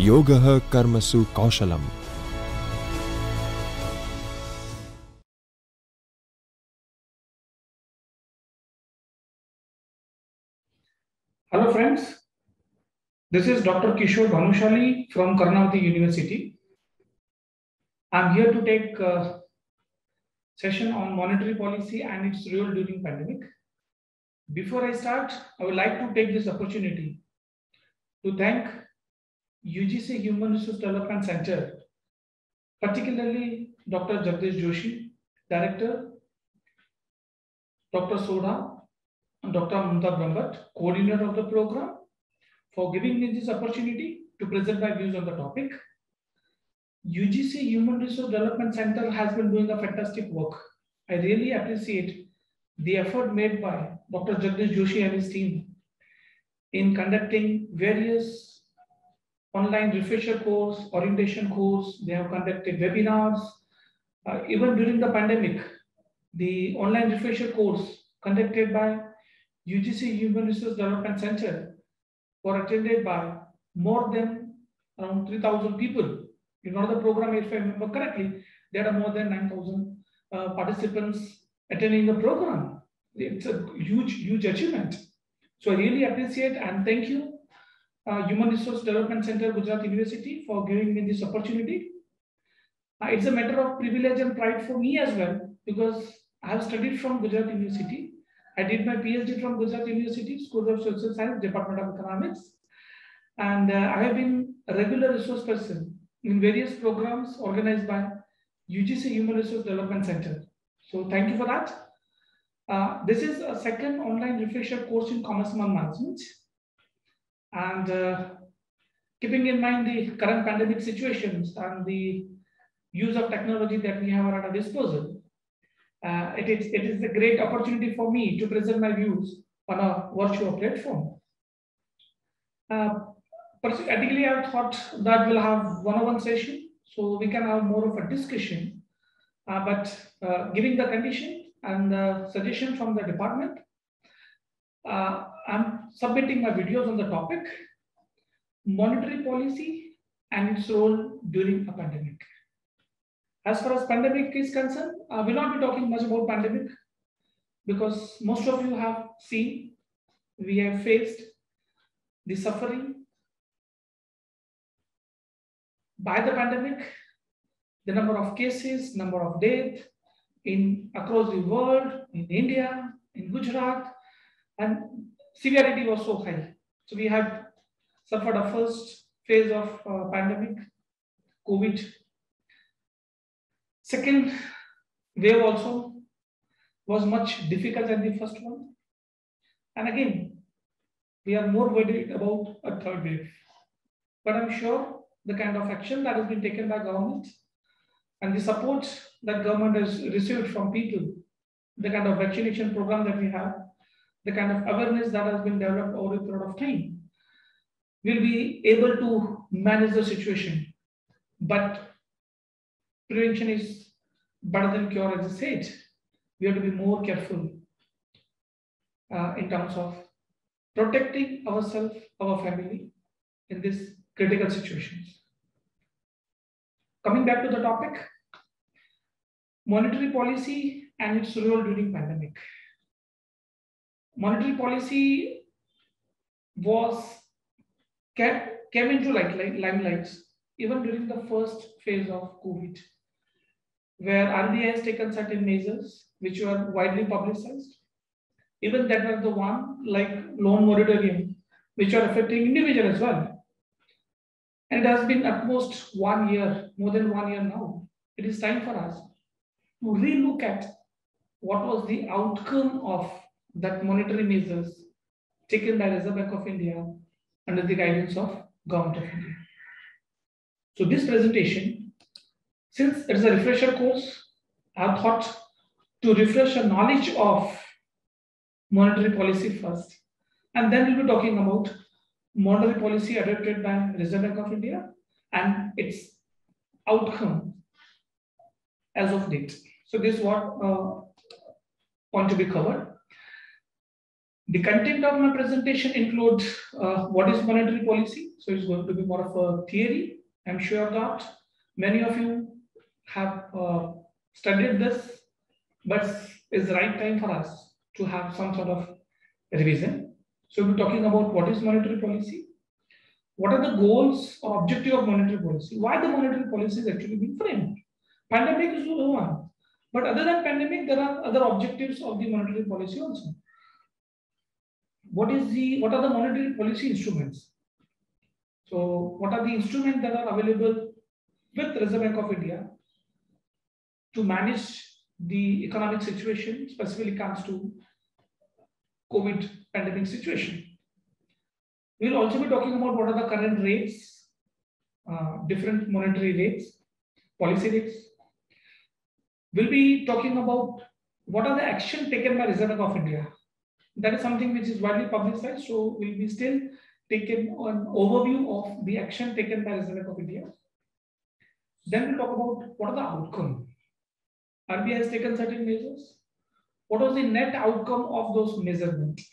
योगः कर्मसु कौशलम्। Hello friends, this is Dr. Kishore Bhanushali from Karnataka University. I'm here to take a session on monetary policy and its role during pandemic. Before I start, I would like to take this opportunity to thank UGC Human Resource Development Center, particularly Dr. Jagdish Joshi, Director, Dr. Soda, and Dr. Mamta Brahmbhatt, Coordinator of the program, for giving me this opportunity to present my views on the topic. UGC Human Resource Development Center has been doing a fantastic work. I really appreciate the effort made by Dr. Jagdish Joshi and his team in conducting various online refresher course, orientation course. They have conducted webinars. Even during the pandemic, the online refresher course conducted by UGC Human Resource Development Center were attended by more than around 3,000 people. In one of the program, if I remember correctly, there are more than 9,000 participants attending the program. It's a huge achievement. So I really appreciate and thank you, Human Resource Development Center, Gujarat University, for giving me this opportunity. It's a matter of privilege and pride for me as well, because I have studied from Gujarat University. I did my PhD from Gujarat University, School of Social Science, Department of Economics. And I have been a regular resource person in various programs organized by UGC Human Resource Development Center. So thank you for that. This is a second online refresher course in commerce and management. And keeping in mind the current pandemic situations and the use of technology that we have at our disposal, it is a great opportunity for me to present my views on a virtual platform. Particularly, I thought that we'll have one-on-one session, so we can have more of a discussion. But giving the condition and the suggestion from the department, I'm submitting my videos on the topic, monetary policy and its role during a pandemic. As far as pandemic is concerned, we'll not be talking much about pandemic because most of you have seen, we have faced the suffering by the pandemic, the number of cases, number of deaths across the world, in India, in Gujarat, and severity was so high. So we had suffered a first phase of pandemic, COVID. Second wave also was much difficult than the first one. And again, we are more worried about a third wave. But I'm sure the kind of action that has been taken by government and the support that government has received from people, the kind of vaccination program that we have, the kind of awareness that has been developed over a period of time, will be able to manage the situation. But prevention is better than cure, as I said. We have to be more careful in terms of protecting ourselves, our family in these critical situations. Coming back to the topic, monetary policy and its role during pandemic. Monetary policy came into limelight even during the first phase of COVID, where RBI has taken certain measures which were widely publicized. Even that was the one like loan moratorium, which are affecting individual as well. And it has been at most 1 year, more than 1 year now. It is time for us to relook at what was the outcome of that monetary measures taken by Reserve Bank of India under the guidance of Government of India. So this presentation, since it is a refresher course, I have thought to refresh a knowledge of monetary policy first, and then we'll be talking about monetary policy adopted by Reserve Bank of India and its outcome as of date. So this is what want to be covered. The content of my presentation includes what is monetary policy. So it's going to be more of a theory. I'm sure that many of you have studied this, but it's the right time for us to have some sort of revision. So we're talking about what is monetary policy, what are the goals or objective of monetary policy, why the monetary policy is actually being framed. Pandemic is one, but other than pandemic, there are other objectives of the monetary policy also. What are the monetary policy instruments? So what are the instruments that are available with Reserve Bank of India to manage the economic situation, specifically comes to COVID pandemic situation. We'll also be talking about what are the current rates, different monetary rates, policy rates. We'll be talking about what are the action taken by Reserve Bank of India. That is something which is widely publicized, so we'll be still taking an overview of the action taken by Reserve Bank of India. Then we'll talk about what are the outcome. RBI has taken certain measures. What was the net outcome of those measurements?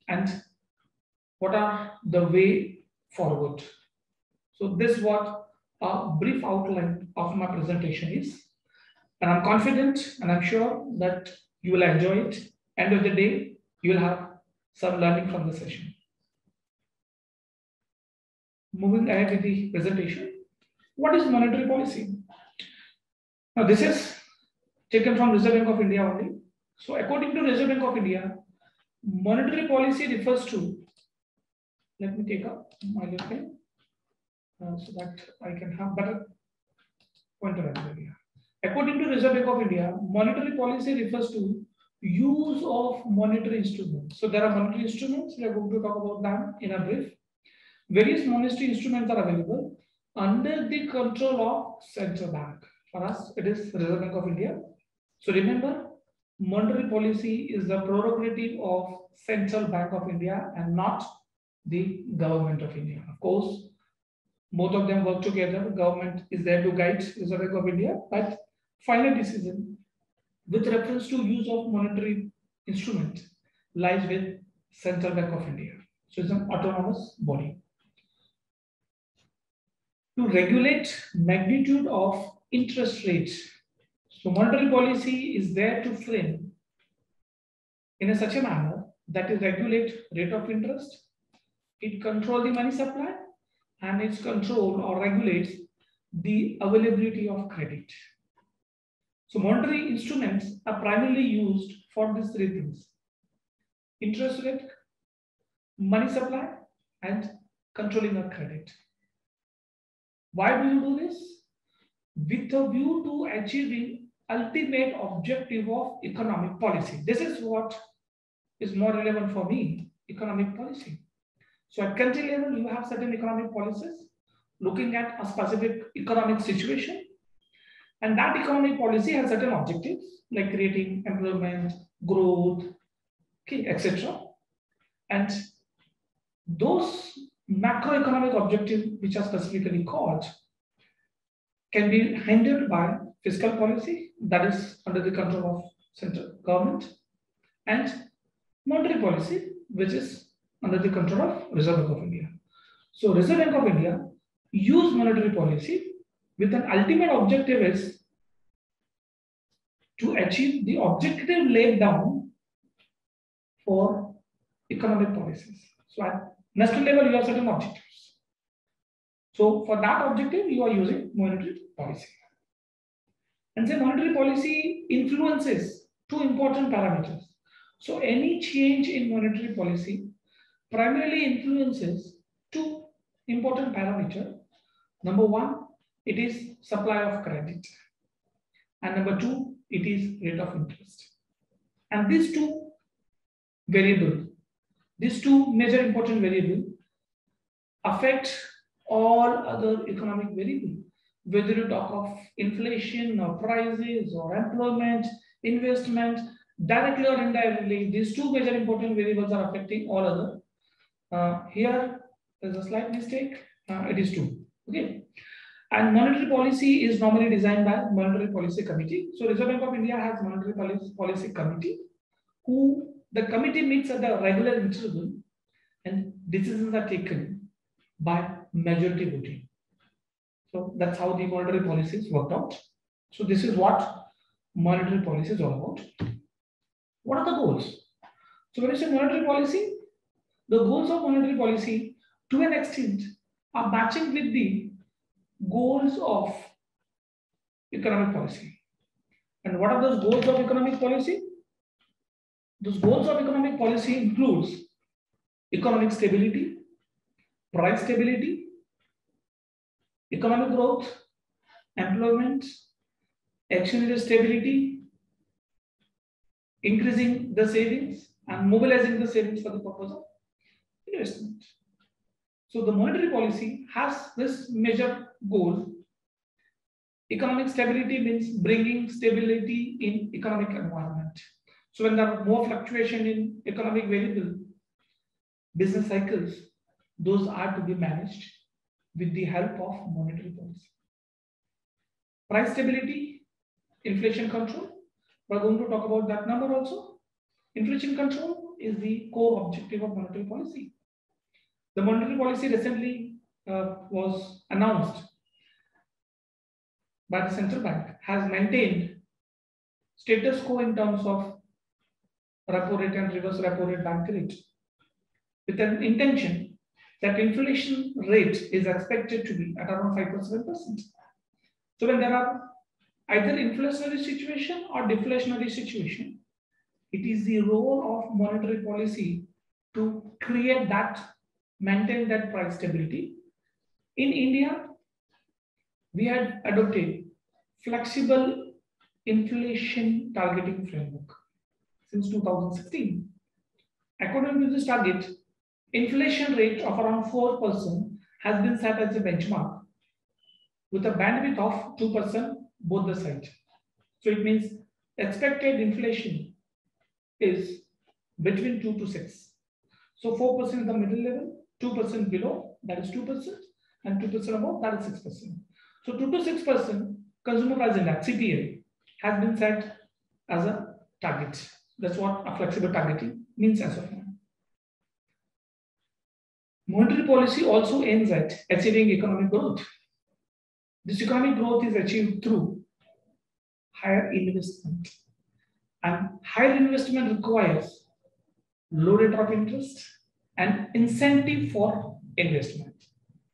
And what are the way forward? So this is what a brief outline of my presentation is. And I'm confident and I'm sure that you will enjoy it. End of the day, you will have some learning from the session. Moving ahead with the presentation. What is monetary policy? Now this is taken from Reserve Bank of India only. So according to Reserve Bank of India, monetary policy refers to, let me take up my little pen so that I can have better pointer here. According to Reserve Bank of India, monetary policy refers to use of monetary instruments. So there are monetary instruments, we are going to talk about them in a brief. Various monetary instruments are available under the control of central bank. For us, it is Reserve Bank of India. So remember, monetary policy is the prerogative of Central Bank of India and not the Government of India. Of course, both of them work together. Government is there to guide Reserve Bank of India, but final decision with reference to use of monetary instrument lies with Central Bank of India. So it's an autonomous body. To regulate magnitude of interest rates. So monetary policy is there to frame in such a manner that it regulates rate of interest, it controls the money supply, and it controls or regulates the availability of credit. So monetary instruments are primarily used for these three things: interest rate, money supply, and controlling of credit. Why do you do this? With a view to achieving ultimate objective of economic policy. This is what is more relevant for me, economic policy. So at country level, you have certain economic policies looking at a specific economic situation. And that economic policy has certain objectives like creating employment, growth, okay, etc. And those macroeconomic objectives, which are specifically called, can be handled by fiscal policy, that is under the control of central government, and monetary policy, which is under the control of Reserve Bank of India. So Reserve Bank of India use monetary policy with an ultimate objective is to achieve the objective laid down for economic policies. So at national level, you have certain objectives. So for that objective, you are using monetary policy. And say monetary policy influences two important parameters. So any change in monetary policy primarily influences two important parameters. Number one, it is supply of credit. And number two, it is rate of interest. And these two variables, these two major important variables affect all other economic variables. Whether you talk of inflation or prices or employment, investment, directly or indirectly, these two major important variables are affecting all other. Here, there's a slight mistake. It is 2. Okay. And monetary policy is normally designed by Monetary Policy Committee. So Reserve Bank of India has Monetary Policy Committee who the committee meets at the regular interval and decisions are taken by majority voting. So that's how the monetary policy is worked out. So this is what monetary policy is all about. What are the goals? So when you say monetary policy, the goals of monetary policy to an extent are matching with the goals of economic policy. And what are those goals of economic policy? Those goals of economic policy includes economic stability, price stability, economic growth, employment, exchange rate stability, increasing the savings and mobilizing the savings for the purpose of investment. So the monetary policy has this major goal. Economic stability means bringing stability in economic environment. So when there are more fluctuation in economic variable, business cycles, those are to be managed with the help of monetary policy. Price stability, inflation control. We're going to talk about that number also. Inflation control is the core objective of monetary policy. The monetary policy recently was announced by the central bank, has maintained status quo in terms of repo rate and reverse repo rate bank rate, with an intention that inflation rate is expected to be at around 5.7%. So when there are either inflationary situation or deflationary situation, it is the role of monetary policy to create that, maintain that price stability. In India, we had adopted flexible inflation targeting framework since 2016. According to this target, inflation rate of around 4% has been set as a benchmark with a bandwidth of 2% both the sides. So it means expected inflation is between 2 to 6. So 4% is the middle level, 2% below, that is 2%, and 2% above, that is 6%. So 2 to 6% consumer price index, CPI, has been set as a target. That's what a flexible targeting means as of now. Monetary policy also aims at achieving economic growth. This economic growth is achieved through higher investment. And higher investment requires low rate of interest and incentive for investment.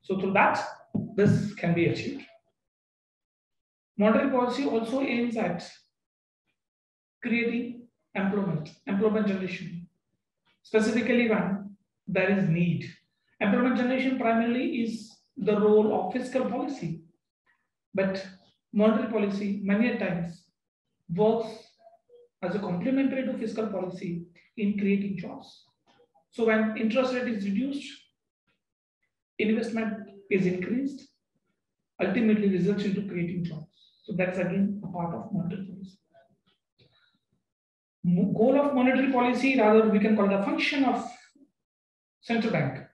So through that, this can be achieved. Monetary policy also aims at creating employment generation, specifically when there is need. Employment generation primarily is the role of fiscal policy, but monetary policy many times works as a complementary to fiscal policy in creating jobs. So when interest rate is reduced, investment is increased, ultimately results into creating jobs. So that's again a part of monetary policy. Goal of monetary policy, rather we can call the function of central bank,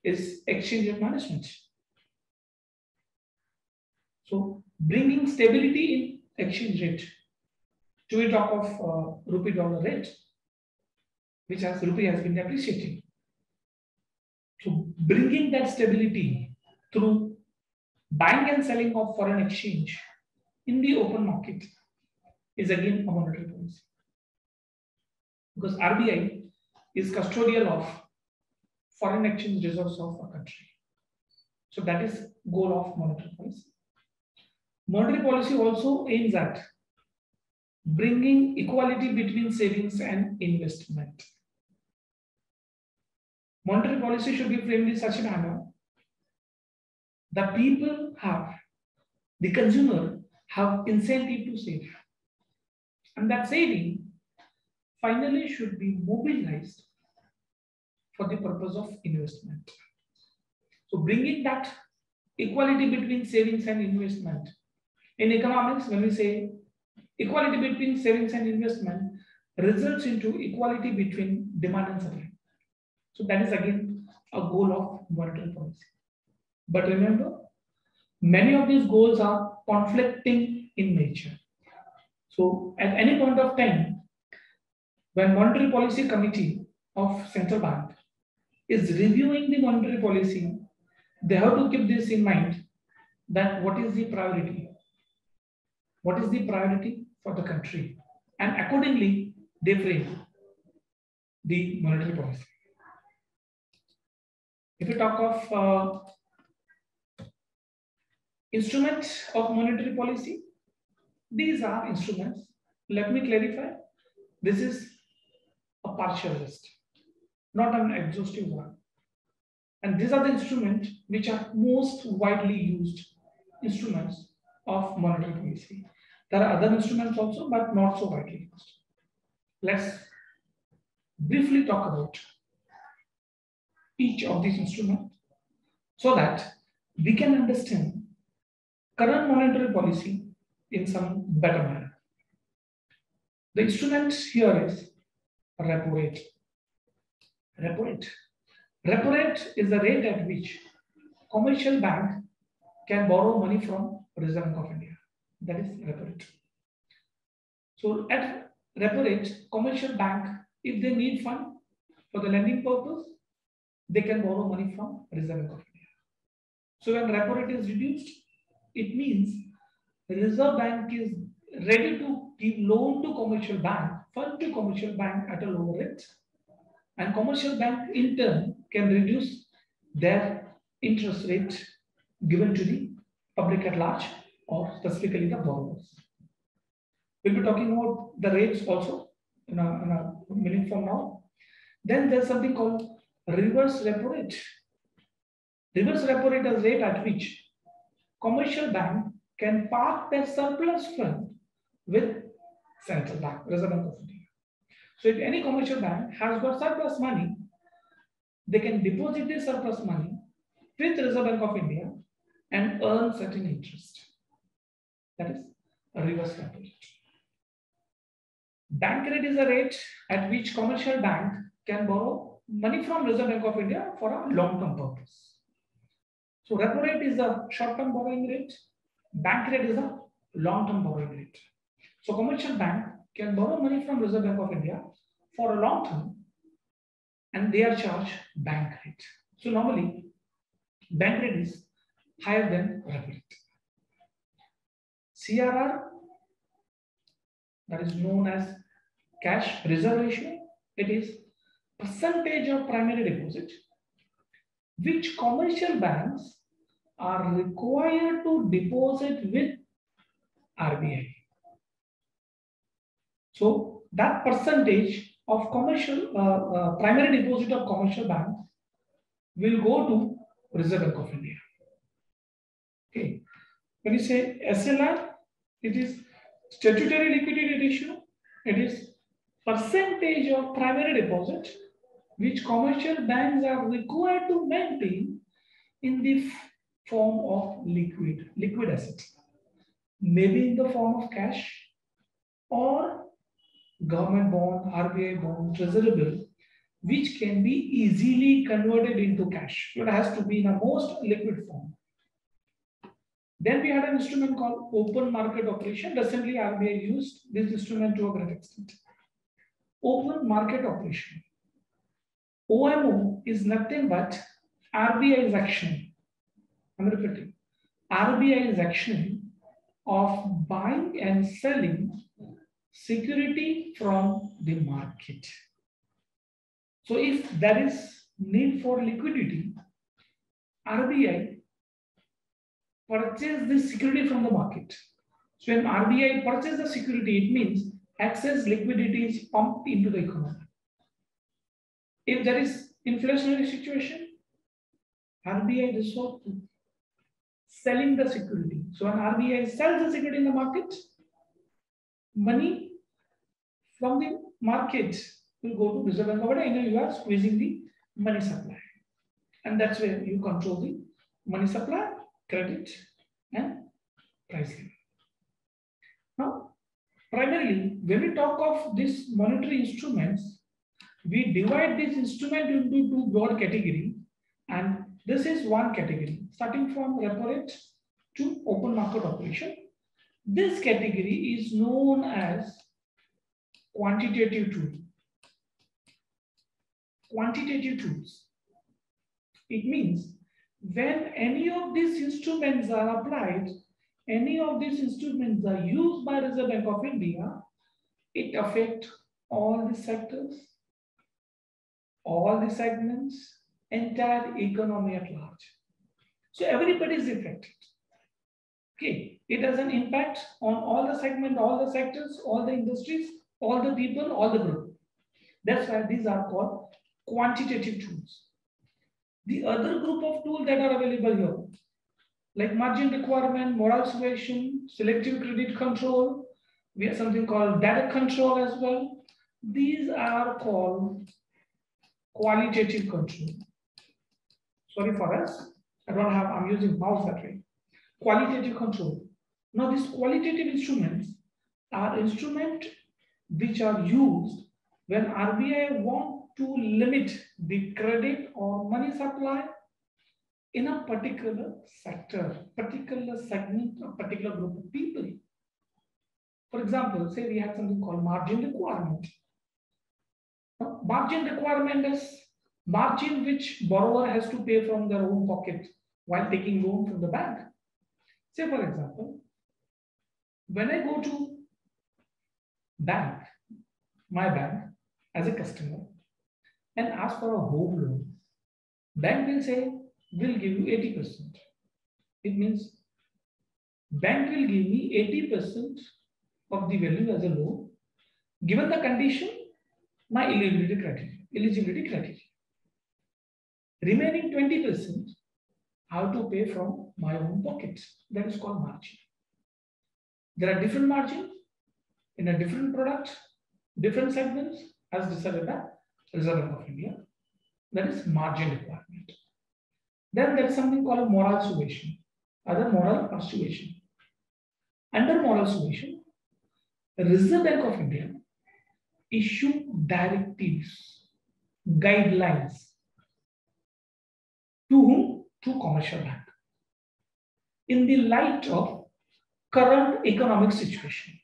is exchange rate management. So bringing stability in exchange rate. Do we talk of rupee dollar rate, which as rupee has been depreciating. So bringing that stability through buying and selling of foreign exchange in the open market is again a monetary policy. Because RBI is custodial of foreign exchange reserves of a country. So that is goal of monetary policy. Monetary policy also aims at bringing equality between savings and investment. Monetary policy should be framed in such a manner that people have, the consumer have incentive to save. And that saving finally should be mobilized for the purpose of investment. So bringing that equality between savings and investment. In economics, when we say equality between savings and investment results into equality between demand and supply. So that is again a goal of monetary policy. But remember, many of these goals are conflicting in nature. So at any point of time, when Monetary Policy Committee of Central Bank is reviewing the monetary policy, they have to keep this in mind that what is the priority? What is the priority for the country? And accordingly, they frame the monetary policy. If we talk of instruments of monetary policy, these are instruments. Let me clarify. This is a partial list, not an exhaustive one. And these are the instruments which are most widely used instruments of monetary policy. There are other instruments also, but not so widely used. Let's briefly talk about each of these instruments so that we can understand current monetary policy in some better manner. The instrument here is repo rate. Repo rate. Repo rate is the rate at which commercial bank can borrow money from Reserve Bank of India. That is repo rate. So at repo rate, commercial bank, if they need fund for the lending purpose, they can borrow money from Reserve Bank of India. So when repo rate is reduced, it means the Reserve Bank is ready to give loan to commercial bank, fund to commercial bank at a lower rate, and commercial bank in turn can reduce their interest rate given to the public at large or specifically the borrowers. We'll be talking about the rates also in a minute from now. Then there's something called reverse repo rate. Reverse repo rate is rate at which commercial bank can park their surplus fund with Central Bank, Reserve Bank of India. So if any commercial bank has got surplus money, they can deposit their surplus money with Reserve Bank of India and earn certain interest. That is a reverse repo rate. Bank rate is a rate at which commercial bank can borrow money from Reserve Bank of India for a long-term purpose. So repo rate is a short-term borrowing rate. Bank rate is a long-term borrowing rate. So commercial bank can borrow money from Reserve Bank of India for a long term and they are charged bank rate. So normally bank rate is higher than repo rate. CRR, that is known as cash reserve ratio. It is percentage of primary deposit which commercial banks are required to deposit with RBI. So that percentage of commercial primary deposit of commercial banks will go to Reserve Bank of India. Okay. When you say SLR, it is statutory liquidity ratio. It is percentage of primary deposit which commercial banks are required to maintain in the form of liquid assets, maybe in the form of cash or government bond, RBI bond, treasury bill, which can be easily converted into cash. It has to be in a most liquid form. Then we had an instrument called open market operation. Recently, RBI used this instrument to a great extent. Open market operation. OMO is nothing but RBI's action. I'm repeating. RBI's action of buying and selling security from the market. So if there is need for liquidity, RBI purchase the security from the market. So when RBI purchases the security, it means excess liquidity is pumped into the economy. If there is inflationary situation, RBI resort to selling the security. So when RBI sells the security in the market, money from the market will go to Reserve Bank of India, and you are squeezing the money supply. And that's where you control the money supply, credit, and pricing. Now, primarily, when we talk of these monetary instruments, we divide this instrument into two broad categories, and this is one category, starting from repo rate to open market operation. This category is known as quantitative tool. quantitative tools. It means when any of these instruments are applied, any of these instruments are used by Reserve Bank of India, it affects all the sectors, all the segments, entire economy at large. So everybody is affected. Okay, it has an impact on all the segments, all the sectors, all the industries, all the people, all the group. That's why these are called quantitative tools. The other group of tools that are available here, like margin requirement, moral suasion, selective credit control, we have something called direct control as well. These are called qualitative control. Sorry for us, I'm using mouse that way. Qualitative control. Now these qualitative instruments are instruments which are used when RBI want to limit the credit or money supply in a particular sector, particular segment, or particular group of people. For example, say we have something called margin requirement. Now, margin requirement is margin which borrower has to pay from their own pocket while taking loan from the bank. Say for example, when I go to bank, my bank as a customer and ask for a home loan, bank will say, we'll give you 80%. It means bank will give me 80% of the value as a loan, given the condition, my eligibility criteria. Remaining 20%, I have to pay from my own pocket. That is called margin. There are different margins in a different product, different segments as decided by Reserve Bank of India. That is margin requirement. Then there is something called moral suasion, other moral persuasion. Under moral suasion, the Reserve Bank of India issue directives, guidelines to whom? To commercial bank. In the light of current economic situation.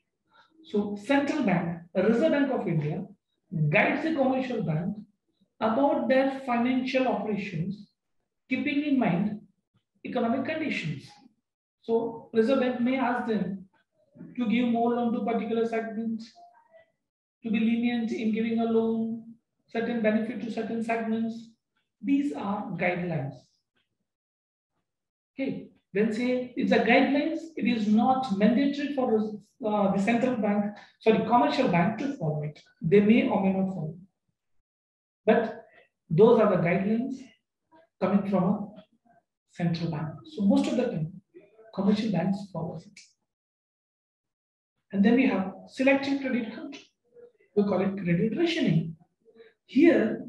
So central bank, Reserve Bank of India guides the commercial bank about their financial operations, keeping in mind economic conditions. So Reserve Bank may ask them to give more loan to particular segments, to be lenient in giving a loan, certain benefit to certain segments. These are guidelines. Okay, then say it's a guidelines, it is not mandatory for the central bank, commercial bank to follow it. They may or may not follow. But those are the guidelines coming from a central bank. So most of the time, commercial banks follow it. And then we have selective credit control. We call it credit rationing. Here,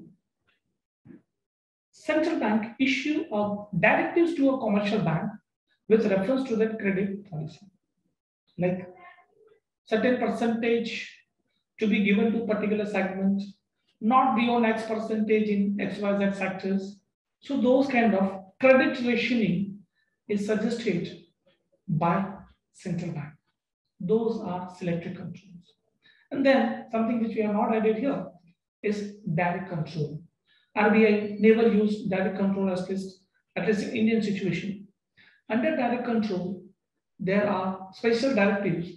central bank issue of directives to a commercial bank with reference to that credit policy, like certain percentage to be given to particular segment, not beyond X percentage in XYZ sectors. So those kind of credit rationing is suggested by central bank. Those are selective controls. And then something which we have not added here is direct control. RBI never used direct control at least in Indian situation. Under direct control, there are special directives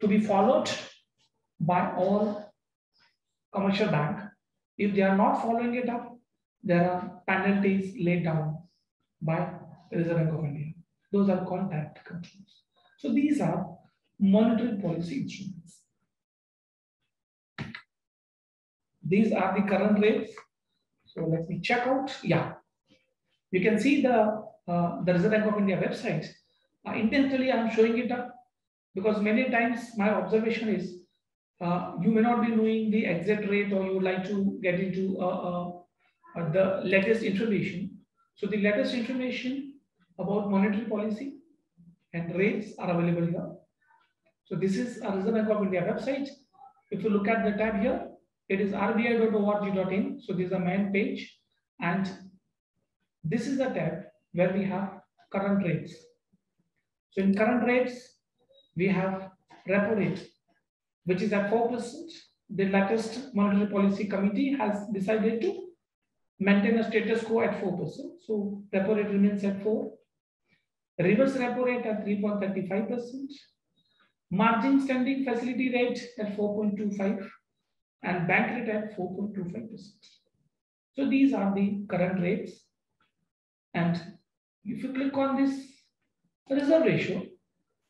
to be followed by all commercial bank. If they are not following it up, there are penalties laid down by Reserve Bank of India. Those are called direct controls. So these are monetary policy instruments. These are the current rates. So let me check out. Yeah, you can see the Reserve Bank of India website. Intentionally, I'm showing it up because many times my observation is you may not be knowing the exact rate, or you would like to get into the latest information. So the latest information about monetary policy and rates are available here. So this is a Reserve Bank of India website. If you look at the tab here, it is rbi.org.in. So this is the main page, and this is the tab where we have current rates. So in current rates, we have repo rate, which is at 4%. The latest monetary policy committee has decided to maintain a status quo at 4%. So repo rate remains at 4. Reverse repo rate at 3.35%. Margin standing facility rate at 4.25 and bank rate at 4.25%. So these are the current rates. And if you click on this reserve ratio,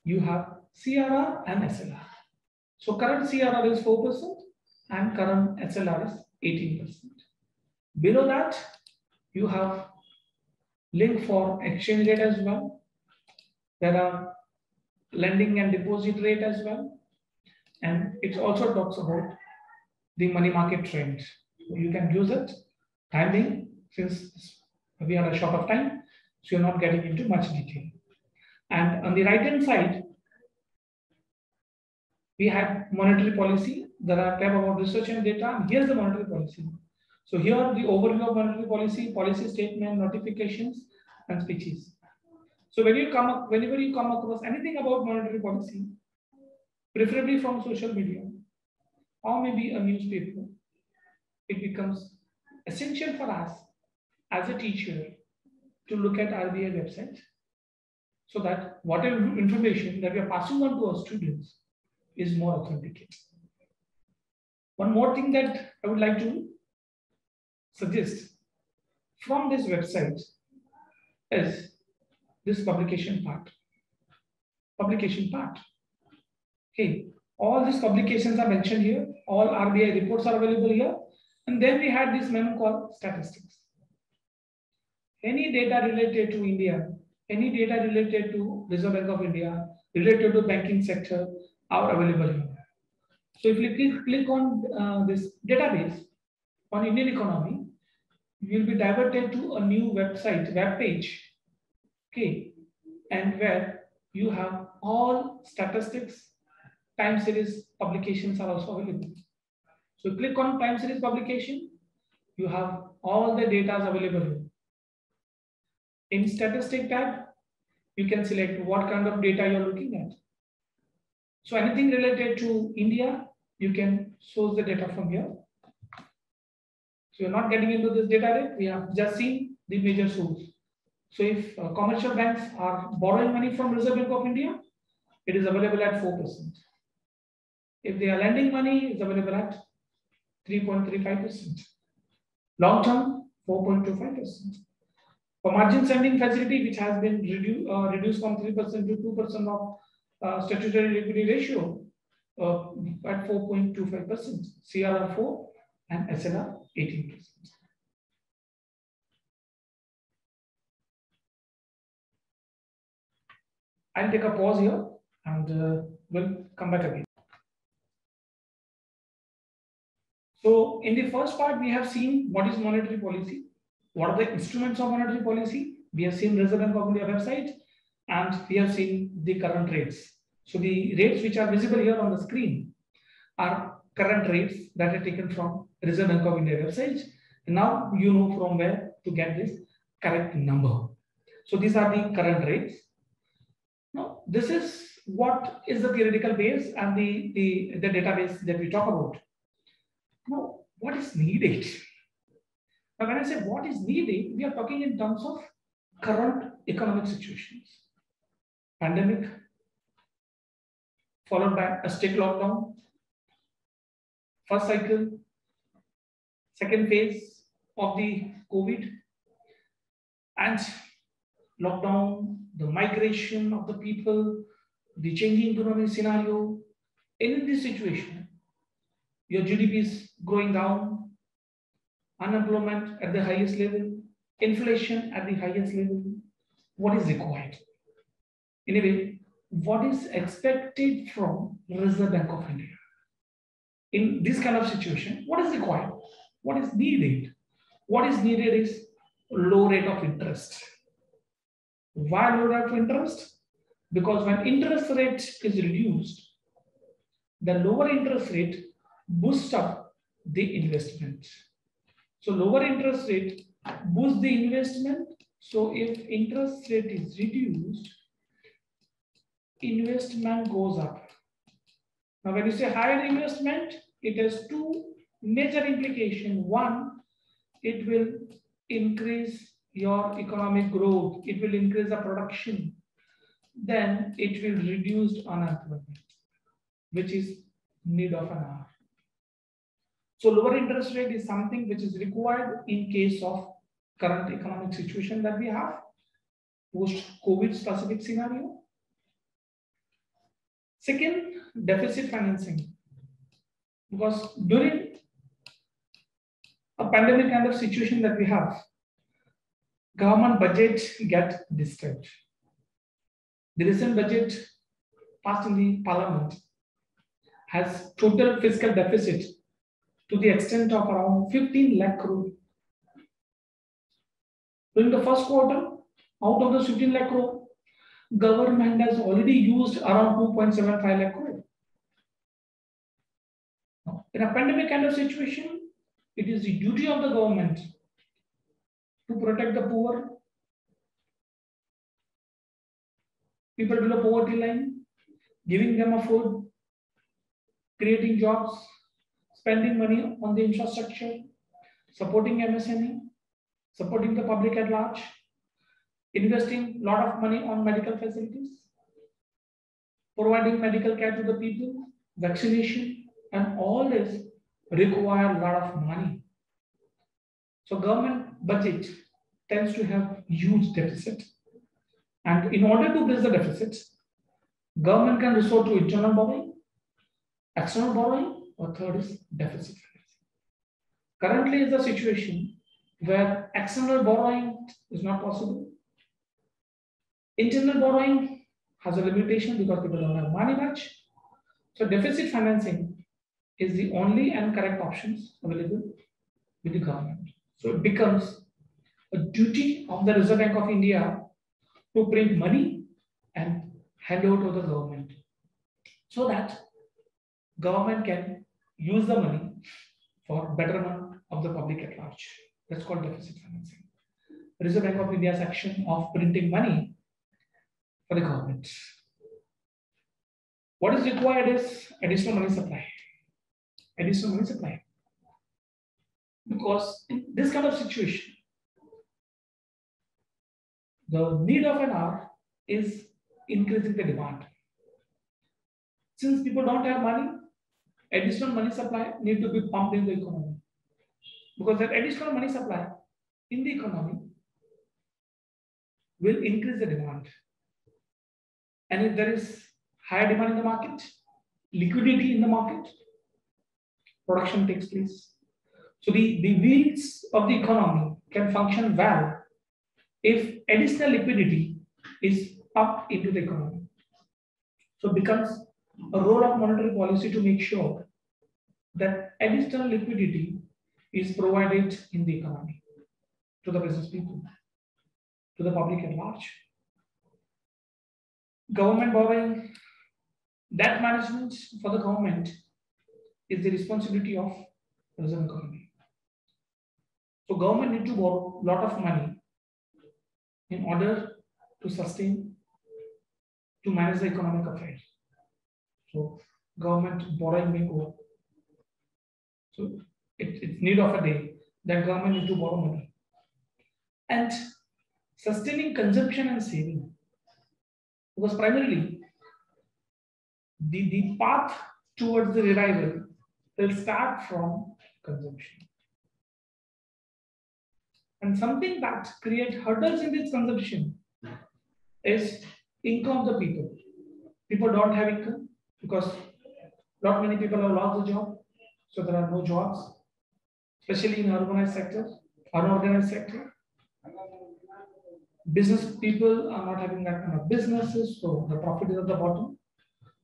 you have CRR and SLR. So current CRR is 4% and current SLR is 18%. Below that, you have link for exchange rate as well. There are lending and deposit rate as well. And it also talks about the money market trend. So you can use it. Timing, since we are short of time, so you're not getting into much detail. And on the right hand side, we have monetary policy. There are tab about research and data. And here's the monetary policy. So here the overview of monetary policy, policy statement, notifications, and speeches. So whenever you come across anything about monetary policy, preferably from social media or maybe a newspaper, it becomes essential for us as a teacher to look at RBI website, so that whatever information that we are passing on to our students is more authenticated. One more thing that I would like to suggest from this website is this publication part. Okay, all these publications are mentioned here. All RBI reports are available here. And then we had this memo called statistics. Any data related to India, any data related to Reserve Bank of India, related to banking sector are available here. So if you click on this database on Indian economy, you will be diverted to a new website, web page. Okay, and where you have all statistics, time series publications are also available. So click on time series publication, you have all the data available. In statistic tab, you can select what kind of data you're looking at. So anything related to India, you can source the data from here. So you're not getting into this data rate. We have just seen the major source. So if commercial banks are borrowing money from Reserve Bank of India, it is available at 4%. If they are lending money, it's available at 3.35%. Long term, 4.25%. For margin standing facility, which has been reduced from 3% to 2% of statutory liquidity ratio at 4.25%, CRR 4 and SLR 18%. I'll take a pause here and we'll come back again. So in the first part, we have seen what is monetary policy, what are the instruments of monetary policy. We have seen Reserve Bank of India website, and we have seen the current rates. So the rates which are visible here on the screen are current rates that are taken from Reserve Bank of India website. And now you know from where to get this correct number. So these are the current rates. Now this is what is the theoretical base and the database that we talk about. Now, what is needed? Now, when I say what is needed, we are talking in terms of current economic situations. Pandemic, followed by a state lockdown, first cycle, second phase of the COVID, and lockdown, the migration of the people, the changing economic scenario. In this situation, your GDP is going down, unemployment at the highest level, inflation at the highest level. What is required? Anyway, what is expected from Reserve Bank of India? In this kind of situation, what is required? What is needed? What is needed is low rate of interest. Why low rate of interest? Because when interest rate is reduced, the lower interest rate boosts up the investment. So lower interest rate boosts the investment. So if interest rate is reduced, investment goes up. Now when you say higher investment, it has two major implications. One, it will increase your economic growth, it will increase the production, then it will reduce unemployment, which is need of an hour. So lower interest rate is something which is required in case of current economic situation that we have, post-COVID specific scenario. Second, deficit financing. Because during a pandemic kind of situation that we have, government budgets get disturbed. The recent budget passed in the parliament has total fiscal deficit to the extent of around 15 lakh crore. During the first quarter, out of the 15 lakh crore, government has already used around 2.75 lakh crore. In a pandemic kind of situation, it is the duty of the government to protect the poor, people below poverty line, giving them a food, creating jobs, spending money on the infrastructure, supporting MSME, supporting the public at large, investing a lot of money on medical facilities, providing medical care to the people, vaccination, and all this require a lot of money. So government budget tends to have huge deficit. And in order to bridge the deficits, government can resort to internal borrowing, external borrowing, or third is deficit financing. Currently is the situation where external borrowing is not possible. Internal borrowing has a limitation because people don't have money much. So deficit financing is the only and correct options available with the government. So it becomes a duty of the Reserve Bank of India to print money and hand over to the government so that government can use the money for betterment of the public at large. That's called deficit financing. Reserve Bank of India's action of printing money for the government. What is required is additional money supply. Additional money supply. Because in this kind of situation, the need of an hour is increasing the demand. Since people don't have money, additional money supply need to be pumped in the economy. Because that additional money supply in the economy will increase the demand. And if there is higher demand in the market, liquidity in the market, production takes place. So the wheels of the economy can function well if additional liquidity is pumped into the economy. So it becomes a role of monetary policy to make sure that additional liquidity is provided in the economy to the business people, to the public at large. Government borrowing, debt management for the government is the responsibility of the Reserve economy. So government need to borrow a lot of money in order to sustain, to manage the economic affairs. So government borrowing may go up. So it's need of a day that government need to borrow money. And sustaining consumption and saving. Because primarily, the path towards the revival will start from consumption. And something that creates hurdles in this consumption is income of the people. People don't have income because not many people have lost the job. So there are no jobs, especially in urbanized sectors, unorganized sector. Business people are not having that kind of businesses, so the profit is at the bottom.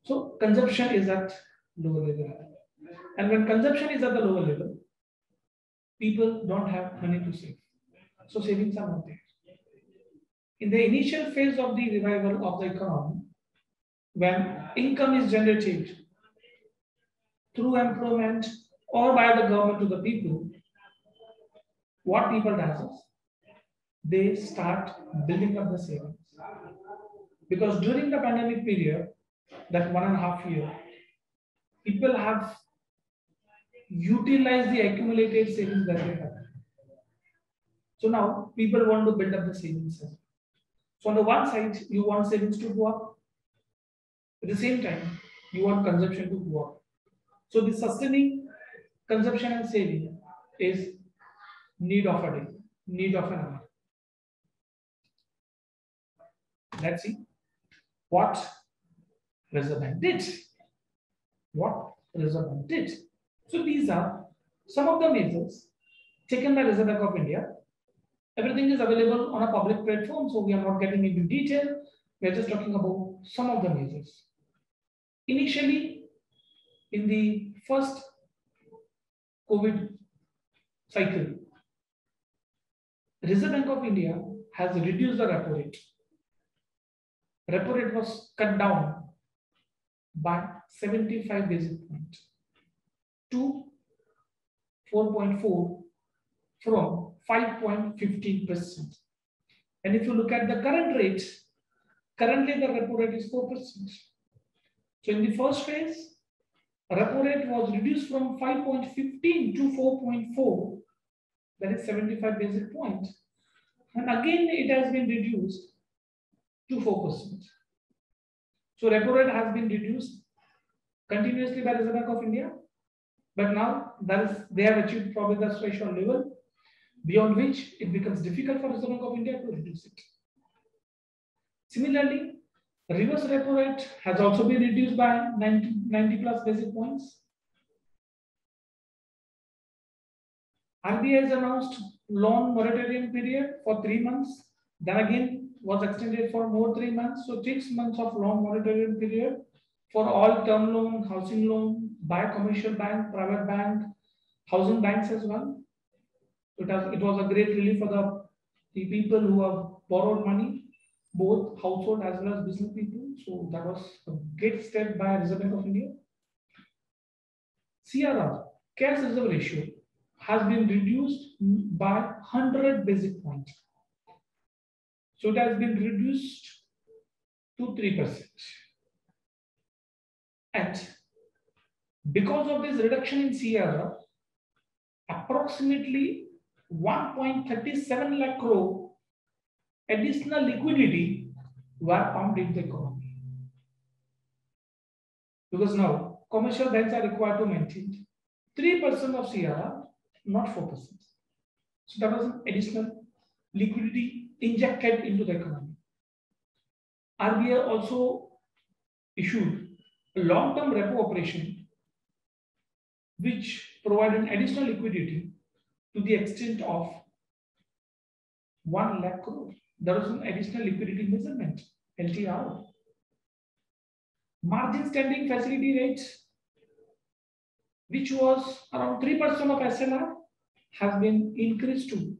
So consumption is at lower level. And when consumption is at the lower level, people don't have money to save. So savings are not there. In the initial phase of the revival of the economy, when income is generated through employment or by the government to the people, what people does is they start building up the savings. Because during the pandemic period, that 1.5 years, people have utilized the accumulated savings that they have. So now people want to build up the savings. So on the one side, you want savings to go up. At the same time, you want consumption to go up. So the sustaining consumption and saving is need of a day, need of an hour. Let's see what Reserve Bank did. What Reserve Bank did. So these are some of the measures taken by Reserve Bank of India. Everything is available on a public platform, so we are not getting into detail. We are just talking about some of the measures. Initially, in the first COVID cycle, Reserve Bank of India has reduced the repo rate. Repo rate was cut down by 75 basis points to 4.4 from 5.15%. And if you look at the current rate, currently the repo rate is 4%. So in the first phase, repo rate was reduced from 5.15 to 4.4, that is 75 basis points. And again, it has been reduced to 4%. So repo rate has been reduced continuously by Reserve Bank of India, but now they have achieved probably the threshold level beyond which it becomes difficult for Reserve Bank of India to reduce it. Similarly, reverse repo rate has also been reduced by 90 plus basis points. RBI has announced loan moratorium period for 3 months. Then again was extended for more 3 months. So 6 months of loan moratorium period for all term loan, housing loan, by commercial bank, private bank, housing banks as well. It was a great relief for the people who have borrowed money, both household as well as business people. So that was a great step by Reserve Bank of India. CRR, cash reserve ratio, has been reduced by 100 basis points. So it has been reduced to 3%. And because of this reduction in CRR, approximately 1.37 lakh crore additional liquidity were pumped into the economy. Because now commercial banks are required to maintain 3% of CRR, not 4%. So that was an additional liquidity injected into the economy. RBI also issued a long-term repo operation which provided additional liquidity to the extent of 1 lakh crore. There was an additional liquidity measurement, LTR. Margin standing facility rate, which was around 3% of SLR, has been increased to,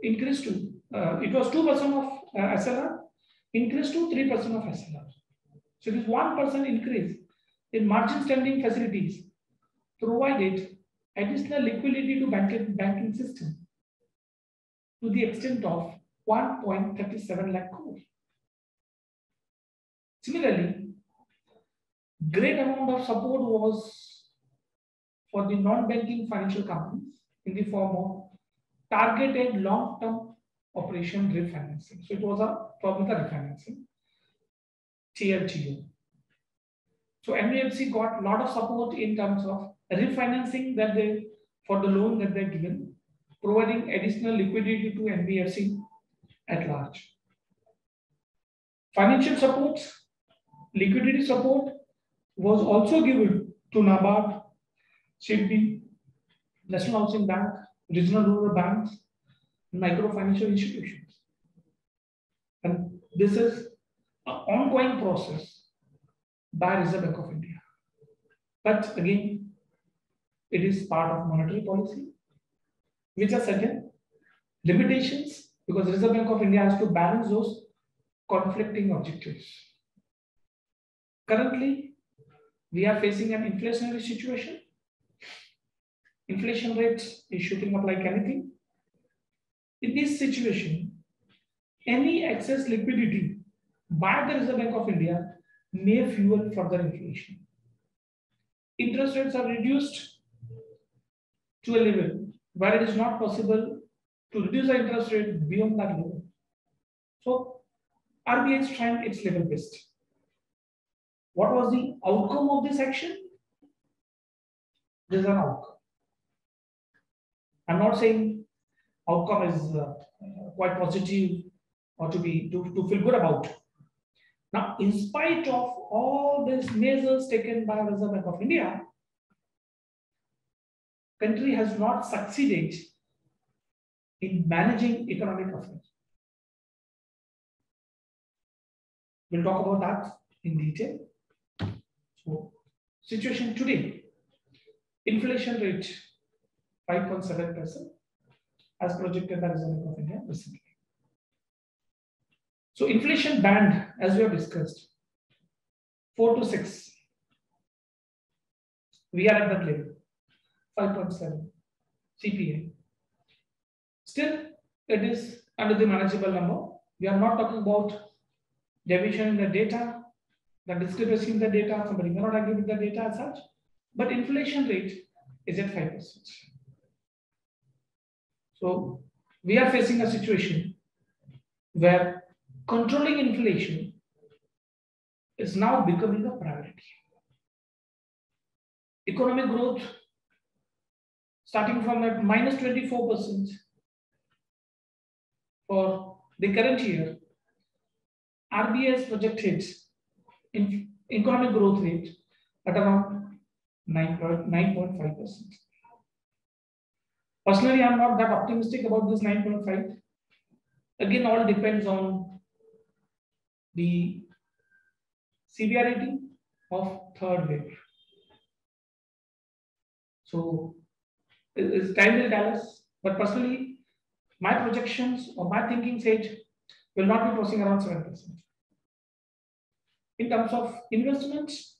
it was 2% of SLR, increased to 3% of SLR. So it is 1% increase in margin standing facilities provided additional liquidity to banking system to the extent of 1.37 lakh crore. Similarly, great amount of support was for the non-banking financial companies in the form of targeted long-term operation refinancing. So it was probably the refinancing, TLTO. So NBFC got a lot of support in terms of refinancing for the loan that they're given, providing additional liquidity to NBFC at large. Financial support, liquidity support was also given to NABARD, SIDBI, National Housing Bank, regional rural banks, microfinancial institutions. And this is an ongoing process by Reserve Bank of India. But again, it is part of monetary policy, which are certain limitations because Reserve Bank of India has to balance those conflicting objectives. Currently, we are facing an inflationary situation. Inflation rate is shooting up like anything. In this situation, any excess liquidity by the Reserve Bank of India may fuel further inflation. Interest rates are reduced to a level where it is not possible to reduce the interest rate beyond that level. So RBI is trying its level best. What was the outcome of this action? There's an outcome. I'm not saying outcome is quite positive or to feel good about. Now, in spite of all these measures taken by Reserve Bank of India, country has not succeeded in managing economic affairs. We'll talk about that in detail. So, situation today, inflation rate 5.7% as projected by Reserve Bank of India recently. So inflation band, as we have discussed, 4 to 6. We are at that level, 5.7 CPI. Still, it is under the manageable number. We are not talking about deviation in the data, the discrepancy in the data. Somebody may not agree with the data as such, but inflation rate is at 5%. So we are facing a situation where controlling inflation is now becoming a priority. Economic growth starting from that minus 24% for the current year, RBI has projected economic growth rate at around 9.5%. Personally, I'm not that optimistic about this 9.5. Again, all depends on the severity of third wave. So, time will tell us. But personally, my projections or my thinking said will not be crossing around 7%. In terms of investments,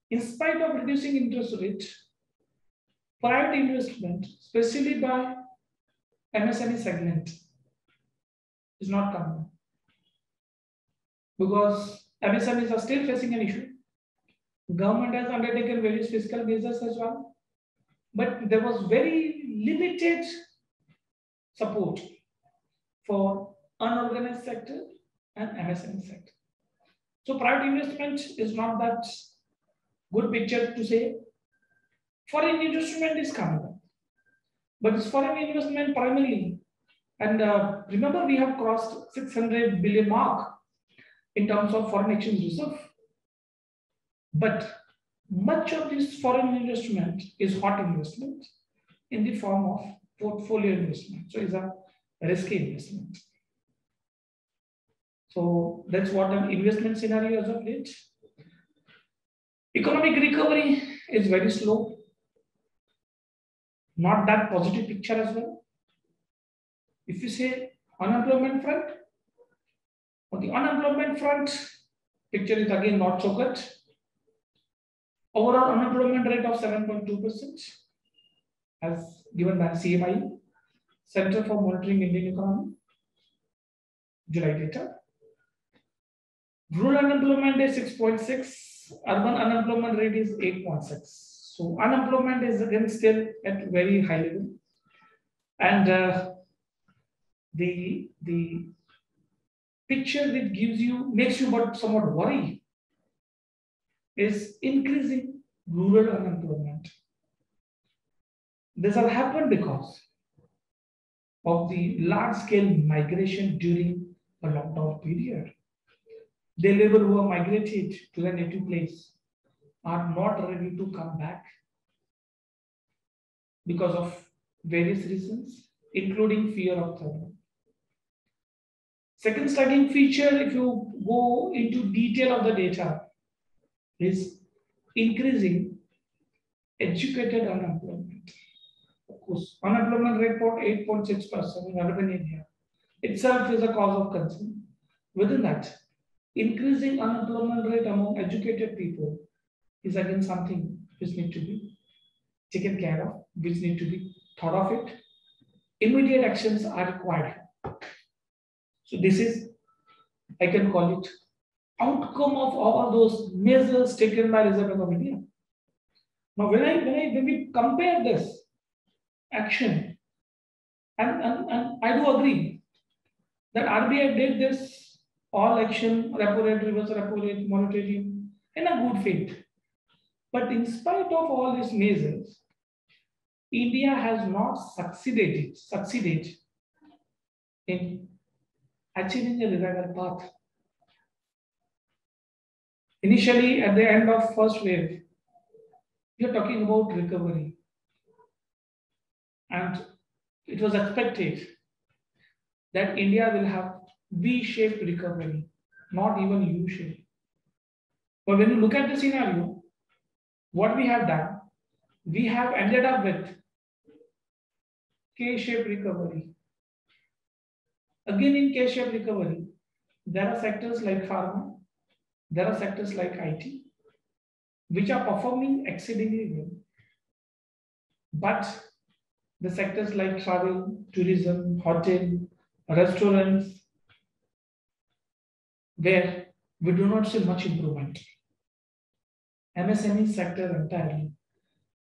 in spite of reducing interest rate, private investment, especially by MSME segment, is not coming because MSMEs are still facing an issue. Government has undertaken various fiscal measures as well, but there was very limited support for unorganized sector and MSME sector. So private investment is not that good picture to say. Foreign investment is coming up, but it's foreign investment primarily. And remember, we have crossed 600 billion mark in terms of foreign exchange reserve. But much of this foreign investment is hot investment in the form of portfolio investment. So it's a risky investment. So that's what an investment scenario as of late. Economic recovery is very slow. Not that positive picture as well. If you say unemployment front, on the unemployment front, picture is again not so good. Overall unemployment rate of 7.2% as given by CMI, Center for Monitoring Indian Economy, July data. Rural unemployment is 6.6, urban unemployment rate is 8.6. So unemployment is again still at very high level. And the picture that gives you, makes you but somewhat worry is increasing rural unemployment. This has happened because of the large-scale migration during a lockdown period. The labor who are migrated to their native place are not ready to come back because of various reasons, including fear of third wave. Second striking feature, if you go into detail of the data, is increasing educated unemployment. Of course, unemployment rate for 8.6% in urban area itself is a cause of concern. Within that, increasing unemployment rate among educated people is again something which need to be taken care of, which need to be thought of it. Immediate actions are required. So this is, I can call it, outcome of all those measures taken by Reserve Bank of India. Now, when we compare this action And I do agree that RBI did this all action, repo rate, reverse repo rate, monetary in a good faith. But in spite of all these measures, India has not succeeded in achieving a revival path. Initially, at the end of first wave, we are talking about recovery. And it was expected that India will have V-shaped recovery, not even U-shaped. But when you look at the scenario, what we have done, we have ended up with K-shaped recovery. Again, in K-shaped recovery, there are sectors like pharma, there are sectors like IT, which are performing exceedingly well. But the sectors like travel, tourism, hotel, restaurants, where we do not see much improvement. MSME sector entirely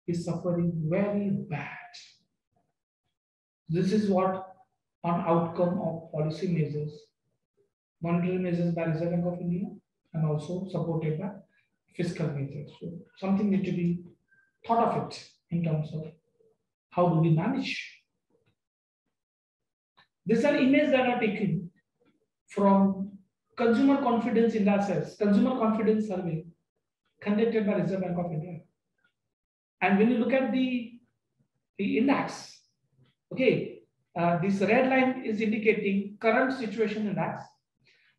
is suffering very bad. This is what an outcome of policy measures, monetary measures by Reserve Bank of India, and also supported by fiscal measures. So something need to be thought of it in terms of how do we manage. These are images that are taken from consumer confidence indices, consumer confidence survey conducted by Reserve Bank of India. And when you look at the index, okay, this red line is indicating current situation index,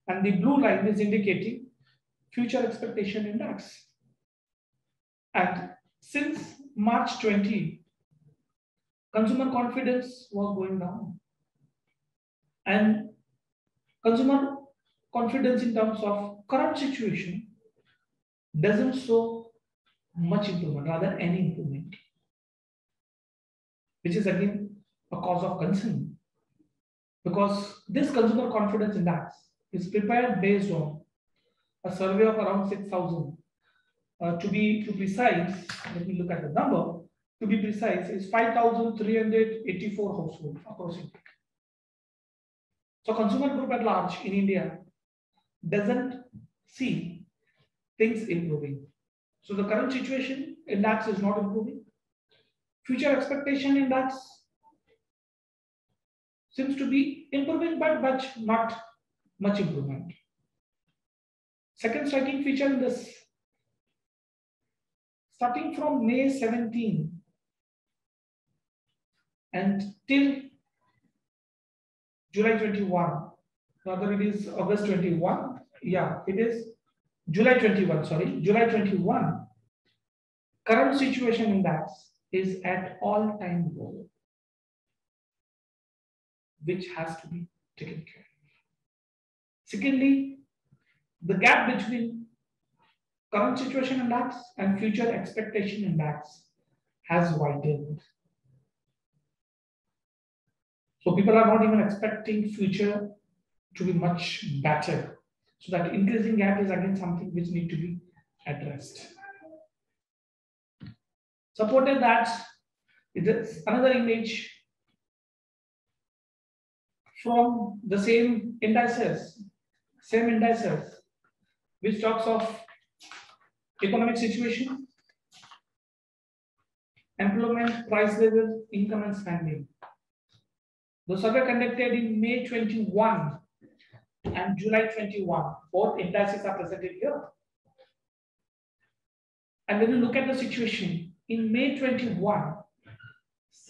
and the blue line is indicating future expectation index. And since March 20, consumer confidence was going down. And consumer confidence in terms of current situation doesn't show much improvement, rather any improvement, which is again a cause of concern, because this consumer confidence index is prepared based on a survey of around 6,000. To be precise, let me look at the number. To be precise, is 5,384 households approximately. So consumer group at large in India doesn't see things improving. So the current situation index is not improving. Future expectation index seems to be improving, but not much improvement. Second striking feature in this, starting from May 17 and till July 21, rather it is August 21, yeah, it is July 21, sorry, July 21, current situation index is at all-time low, which has to be taken care of. Secondly, the gap between current situation index and future expectation index has widened. So people are not even expecting future to be much better. So that increasing gap is again something which need to be addressed. Supported that, it is another image from the same indices, which talks of economic situation, employment, price level, income and spending. The survey conducted in May 21 and July 21, both indices are presented here. And when you look at the situation, in May 21,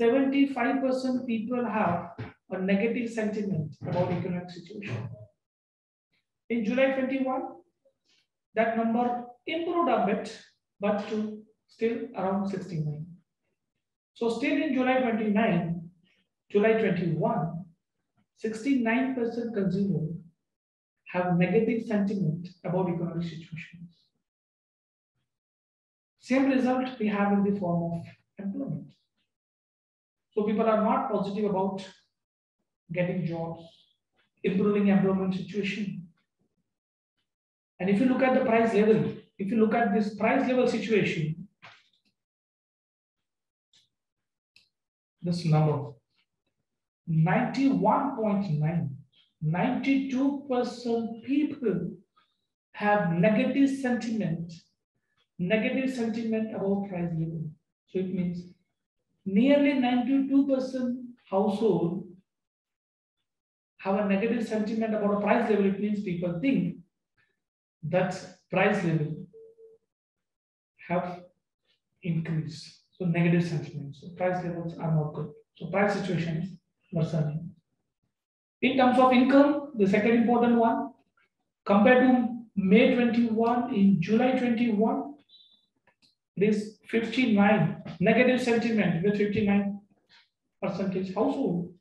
75% people have a negative sentiment about economic situation. In July 21, that number improved a bit, but to still around 69. So still in July 21, 69% consumers have negative sentiment about economic situations. Same result we have in the form of employment. So people are not positive about getting jobs, improving employment situation. And if you look at the price level, if you look at this price level situation, this number, 91.9, 92% people have negative sentiment about price level. So it means nearly 92% household have a negative sentiment about a price level. It means people think that price level have increased. So negative sentiment. So price levels are not good. So price situation is worsening. In terms of income, the second important one, compared to May 21, in July 21, it is 59 negative sentiment with 59% household.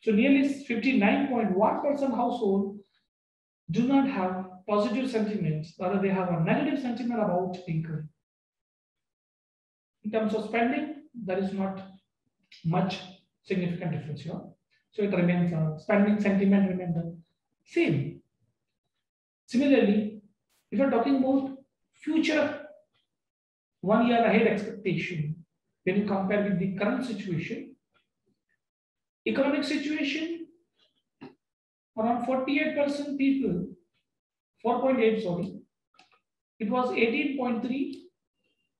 So nearly 59.1% household do not have positive sentiments, rather they have a negative sentiment about income. In terms of spending, there is not much significant difference here. So it remains, spending sentiment remains the same. Similarly, if you're talking about future 1 year ahead expectation, when you compare with the current situation, economic situation, around 48% people, 4.8, sorry, it was 18.3,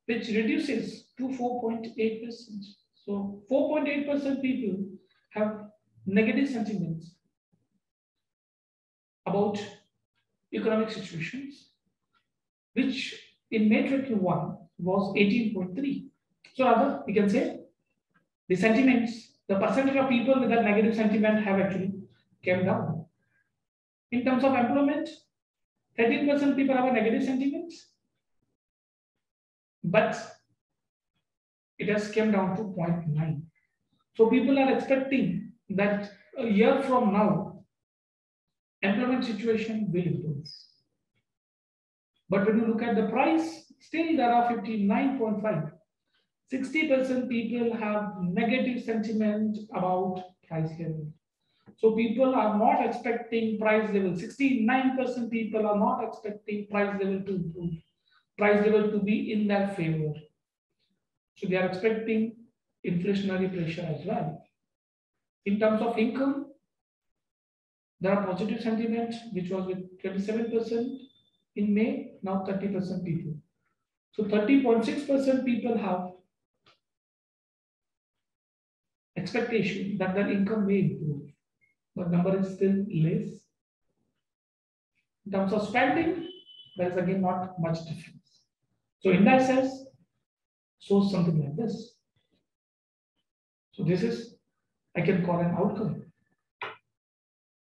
which reduces to 4.8%. So 4.8% people have negative sentiments about economic situations, which in May 21 was 18.3. So rather, we can say the sentiments, the percentage of people with that negative sentiment have actually came down. In terms of employment, 13% people have a negative sentiments, but it has come down to 0.9. So people are expecting that a year from now, employment situation will improve. But when you look at the price, still there are 59.5. 60% people have negative sentiment about price level. So people are not expecting price level. 69% people are not expecting price level to improve, price level to be in their favor. So they are expecting inflationary pressure as well. In terms of income, there are positive sentiment, which was with 27% in May, now 30% people. So 30.6% people have expectation that their income may improve, but number is still less. In terms of spending, there is again not much difference. So indices shows something like this. So this is, I can call an outcome.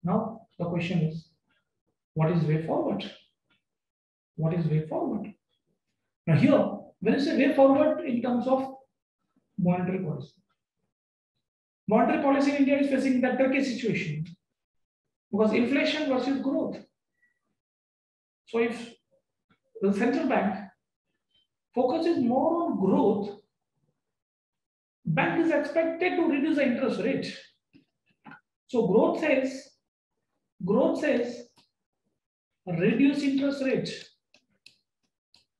Now the question is, what is way forward? What is way forward? Now here, when you say way forward in terms of monetary policy, monetary policy in India is facing that tricky situation because inflation versus growth. So if the central bank focuses more on growth, bank is expected to reduce the interest rate. So growth says reduce interest rate.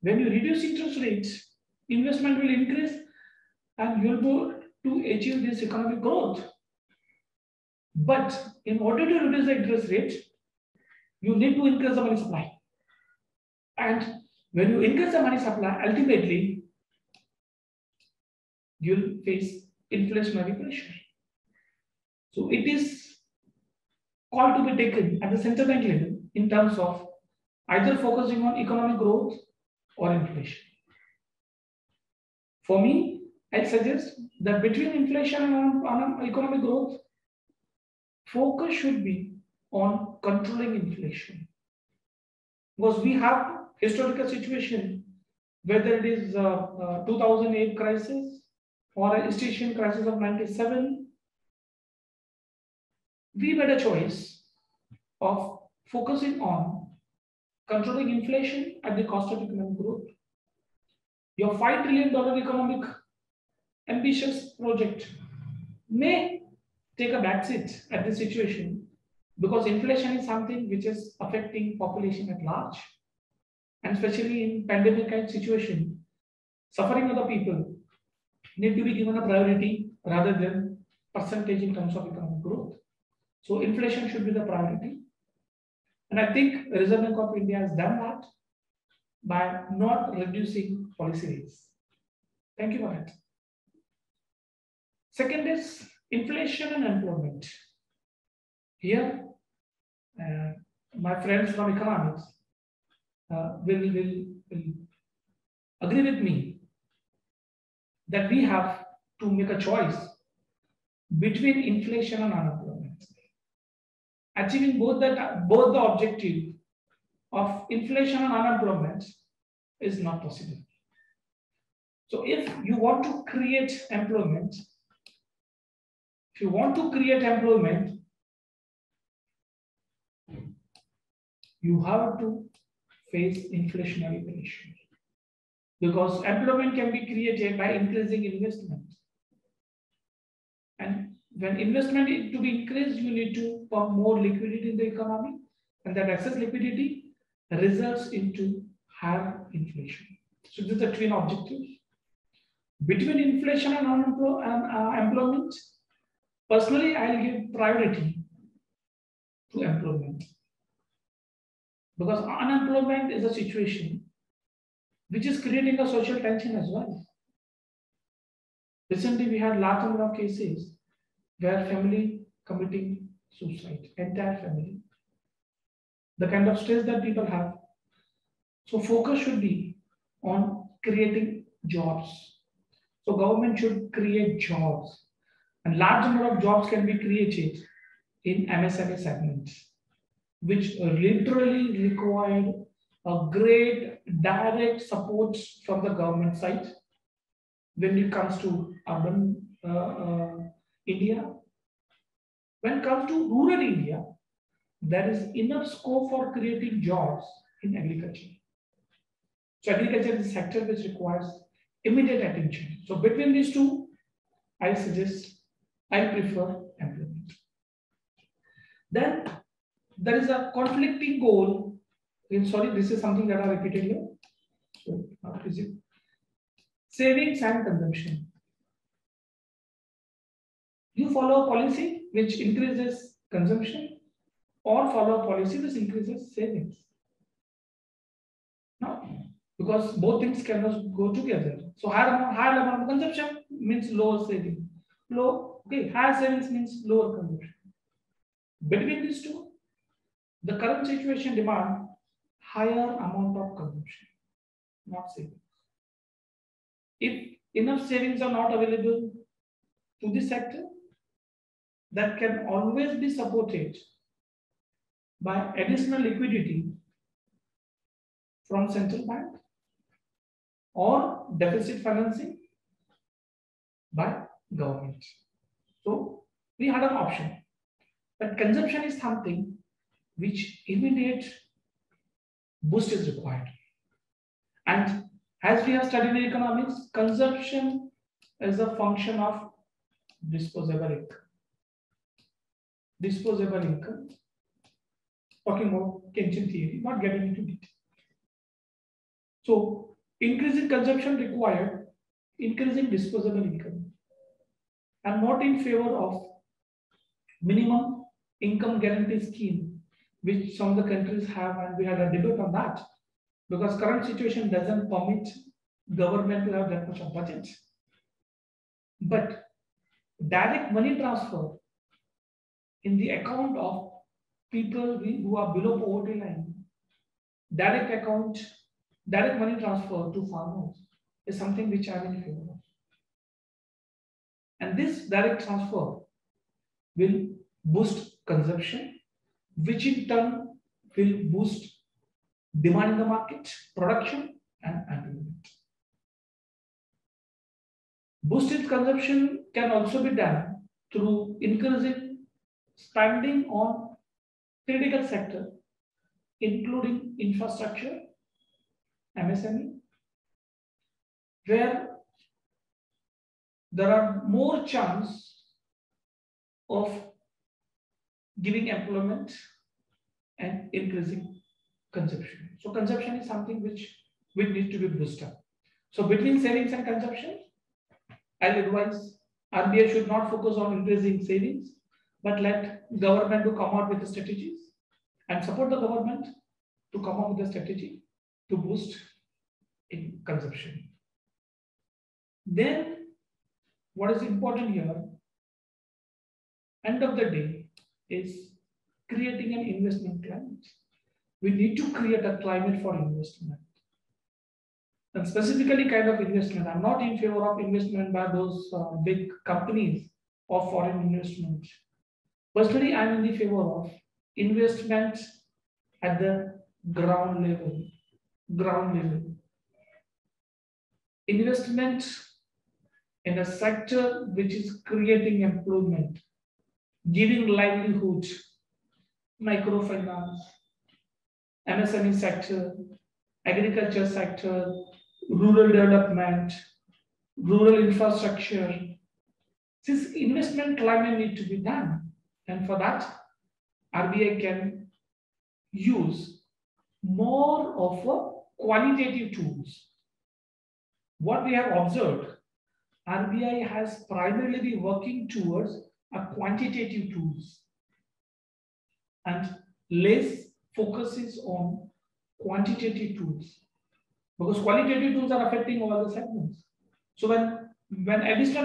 When you reduce interest rates, investment will increase and you'll be able to achieve this economic growth. But in order to reduce the interest rate, you need to increase the money supply. And when you increase the money supply, ultimately, you'll face inflationary pressure. So it is call to be taken at the central bank level in terms of either focusing on economic growth or inflation. For me, I suggest that between inflation and economic growth, focus should be on controlling inflation. Because we have historical situation, whether it is 2008 crisis or a Asian crisis of 97, we made a choice of focusing on controlling inflation at the cost of economic growth. Your $5 trillion economic ambitious project may take a backseat at this situation because inflation is something which is affecting population at large, and especially in pandemic kind situation, suffering of the people need to be given a priority rather than percentage in terms of economic growth. So inflation should be the priority. And I think Reserve Bank of India has done that by not reducing policy rates. Thank you for that. Second is inflation and employment. Here, my friends from economics will agree with me that we have to make a choice between inflation and unemployment. Achieving both the objective of inflation and unemployment is not possible. So if you want to create employment, you have to face inflationary pressure, because employment can be created by increasing investment. And when investment is to be increased, you need to pump more liquidity in the economy, and that excess liquidity results into higher inflation. So this is the twin objectives. Between inflation and employment, personally, I'll give priority to employment, because unemployment is a situation which is creating a social tension as well. Recently, we had large number of cases where family committing suicide, entire family. The kind of stress that people have. So focus should be on creating jobs. So government should create jobs, and large number of jobs can be created in MSME segment, which literally required a great direct support from the government side when it comes to urban India. When it comes to rural India, there is enough scope for creating jobs in agriculture. So agriculture is a sector which requires immediate attention. So between these two, I prefer employment. Then there is a conflicting goal. Sorry, this is something that I repeated here. So what is it? Savings and consumption. You follow a policy which increases consumption, or follow a policy which increases savings. No, because both things cannot go together. So higher level of consumption means lower saving. Higher savings means lower consumption. Between these two, the current situation demands higher amount of consumption, not savings. If enough savings are not available to this sector, that can always be supported by additional liquidity from central bank or deficit financing by government. So we had an option, but consumption is something which immediate boost is required. And as we have studied in economics, consumption is a function of disposable income. Disposable income, talking about Keynesian theory, not getting into detail. So increasing consumption required increasing disposable income. I'm not in favor of minimum income guarantee scheme, which some of the countries have, and we had a debate on that, because current situation doesn't permit government to have that much of budget. But direct money transfer in the account of people who are below poverty line, direct money transfer to farmers is something which I'm in favor of. And this direct transfer will boost consumption, which in turn will boost demand in the market, production, and employment. Boosted consumption can also be done through increasing spending on critical sector, including infrastructure, MSME, where there are more chance of giving employment and increasing consumption. So consumption is something which needs to be boosted up. So between savings and consumption, I'll advise RBI should not focus on increasing savings, but let government to come out with the strategies and support the government to come up with a strategy to boost in consumption. Then what is important here, end of the day, is creating an investment climate. We need to create a climate for investment. And specifically kind of investment. I'm not in favor of investment by those big companies or foreign investment. Personally, I'm in the favor of investment at the ground level. Investment in a sector which is creating employment, giving livelihood, microfinance, MSME sector, agriculture sector, rural development, rural infrastructure. This investment climate needs to be done. And for that, RBI can use more of a qualitative tools. What we have observed, RBI has primarily been working towards a quantitative tools and less focuses on quantitative tools, because qualitative tools are affecting all the segments. So when additional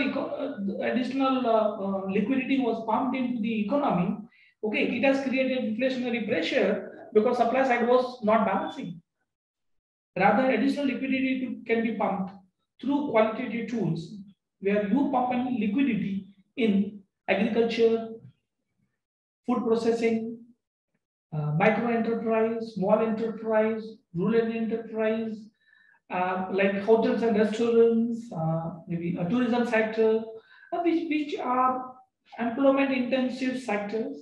liquidity was pumped into the economy, okay, it has created inflationary pressure because supply side was not balancing. Rather, additional liquidity can be pumped through qualitative tools, where you pump in liquidity in agriculture, food processing, micro enterprise, small enterprise, rural enterprise, like hotels and restaurants, maybe a tourism sector, which are employment intensive sectors,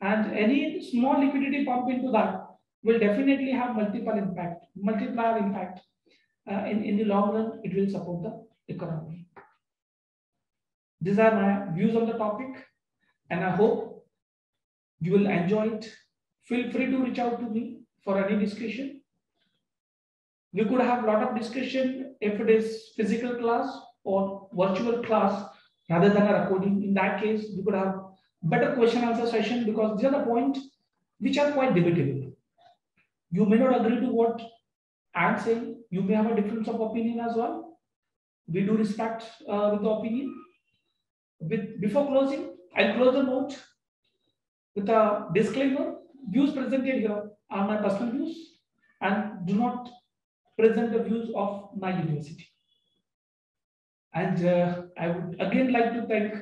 and any small liquidity pump into that will definitely have multiplier impact. In the long run, it will support the economy. These are my views on the topic, and I hope you will enjoy it. Feel free to reach out to me for any discussion. We could have a lot of discussion if it is physical class or virtual class rather than a recording. In that case, we could have better question answer session, because these are the points which are quite debatable. You may not agree to what I'm saying. You may have a difference of opinion as well. We do respect with the opinion. Before closing, I'll close the note with a disclaimer. Views presented here are my personal views and do not present the views of my university. And I would again like to thank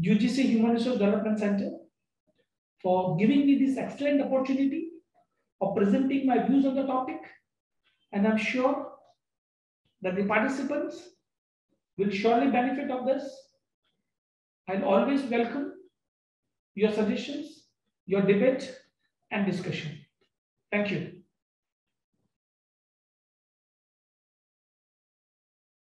UGC Human Resource Development Center for giving me this excellent opportunity of presenting my views on the topic. And I'm sure that the participants will surely benefit of this. I'll always welcome your suggestions, your debate and discussion. Thank you.